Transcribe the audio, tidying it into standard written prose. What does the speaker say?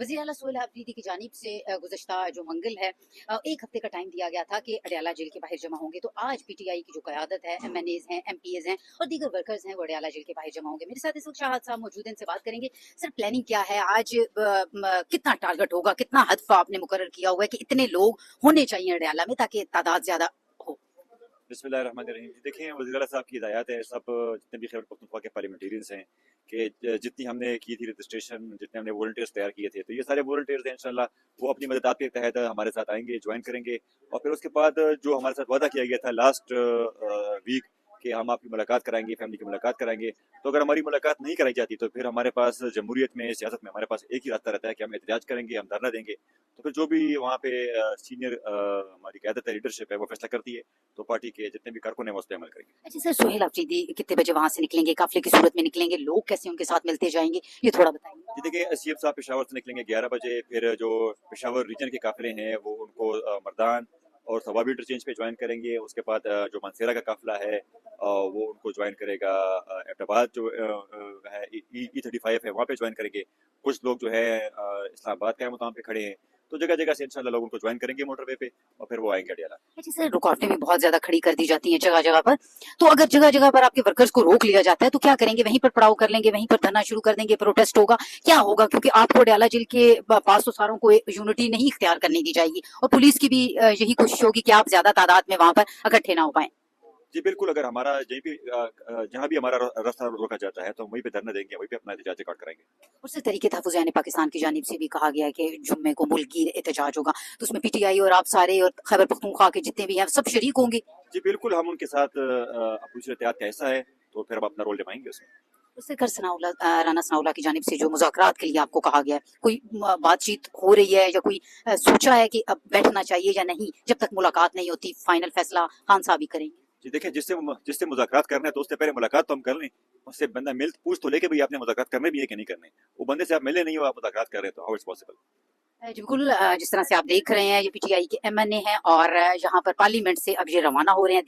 वज़ीर आला सोहेल अफरीदी की जानिब से गुज़श्ता जो मंगल है एक हफ्ते का टाइम दिया गया था कि अडयाला जेल के बाहर जमा होंगे। तो आज पीटीआई की जो क़यादत है, एमएनएज़ हैं, एमपीएज़ हैं और दीगर वर्कर्स हैं, वो अडयाला जेल के बाहर जमा होंगे। मेरे साथ इस वक्त शाहद साहब मौजूद हैं, इनसे बात करेंगे। सर, प्लानिंग क्या है आज? कितना टारगेट होगा, कितना हदफ आपने मुकर्रर किया हुआ है कि इतने लोग होने चाहिए अडयाला में ताकि तादाद ज़्यादा हो? बिस्मिल्लाहिर्रहमानिर्रहीम। देखिए, वज़ीर आला साहब की हिदायत है, सब जितने भी खैबर पख्तूनख्वा के पार्लियामेंटेरियंस हैं कि जितनी हमने की थी रजिस्ट्रेशन, जितने हमने वॉलंटियर्स तैयार किए थे, तो ये सारे वॉलंटियर्स हैं इंशाल्लाह वो अपनी मदद के तहत हमारे साथ आएंगे, ज्वाइन करेंगे। और फिर उसके बाद जो हमारे साथ वादा किया गया था लास्ट वीक कि हम आपकी मुलाकात कराएंगे, फैमिली की मुलाकात कराएंगे, तो अगर हमारी मुलाकात नहीं कराई जाती तो फिर हमारे पास जमहूरियत में, सियासत में हमारे पास एक ही रास्ता रहता है कि हम एहतजाज करेंगे, हम धरना देंगे। तो फिर जो भी वहाँ पे सीनियर हमारी क़यादत है, लीडरशिप है, वो फैसला करती है, तो पार्टी के जितने भी कारकुन हैं वो उस पर अमल करेंगे। अच्छा सर, सोहेल अफरीदी कितने बजे वहाँ से निकलेंगे, काफिले की सूरत में निकलेंगे, लोग कैसे उनके साथ मिलते जाएंगे, ये थोड़ा बताइए। जी देखिए, सीएम साहब पेशावर से निकलेंगे 11 बजे, फिर जो पेशावर रीजन के काफिले हैं वो उनको मर्दान और सवाबी इंटरचेंज पे ज्वाइन करेंगे। उसके बाद जो मानसेरा का काफिला है वो उनको ज्वाइन करेगा एबटाबाद जो है E35 है वहाँ पे ज्वाइन करेंगे। कुछ लोग जो है इस्लामाबाद के मुकाम पे खड़े हैं, तो जगह जगह से इंशाल्लाह लोग उनको ज्वाइन करेंगे मोटरवे पे और फिर वो आएंगे अडयाला। अच्छा सर, रुकावटें भी बहुत ज्यादा खड़ी कर दी जाती हैं जगह जगह पर। तो अगर जगह जगह पर आपके वर्कर्स को रोक लिया जाता है तो क्या करेंगे? वहीं पर पड़ाव कर लेंगे, वहीं पर धरना शुरू कर देंगे, प्रोटेस्ट होगा, क्या होगा? क्योंकि आपको अडयाला जेल के पास तो सारों को यूनिटी नहीं इख्तियार करने दी जाएगी और पुलिस की भी यही कोशिश होगी कि आप ज्यादा तादाद में वहां पर इकट्ठे ना हो पाए। जी बिल्कुल, अगर हमारा जहाँ भी हमारा रास्ता रोका जाता है तो हम वहीं पे धरना देंगे, वहीं पे अपना एहतजाज रिकॉर्ड करेंगे। उसी तरीके तहफ़्फ़ुज़ यानी पाकिस्तान की जानिब से भी कहा गया है कि जुम्मे को मुल्की एहतजाज होगा, तो उसमें पीटीआई और आप सारे और खैबर पख्तूनख्वा के जितने भी हैं सब शरीक होंगे। जी बिल्कुल, हम उनके साथ अपोजिशन एहतियात का हिस्सा है, तो फिर हम अपना रोल निभाएंगे उसमें। उससे कर राना सनाउल्लाह की जानिब से जो मुज़ाकरात के लिए आपको कहा गया है, कोई बातचीत हो रही है या कोई सोचा है कि अब बैठना चाहिए या नहीं, जब तक मुलाकात नहीं होती फाइनल फैसला खान साहब ही करेंगे? जी देखिए, जिससे मुज़ाकरात करना है तो उससे पहले मुलाकात तो हम कर लें। उससे बंदा मिल पूछ तो ले कि भाई आपने मुज़ाकरात करने भी है कि नहीं करने। वो बंदे से आप मिले नहीं हो, आप मुज़ाकरात कर रहे हैं, तो हाउ इट्स पॉसिबल। जी बिल्कुल, जिस तरह से आप देख रहे हैं ये पीटीआई के एमएनए हैं और यहाँ पर पार्लियामेंट से अब ये रवाना हो रहे हैं।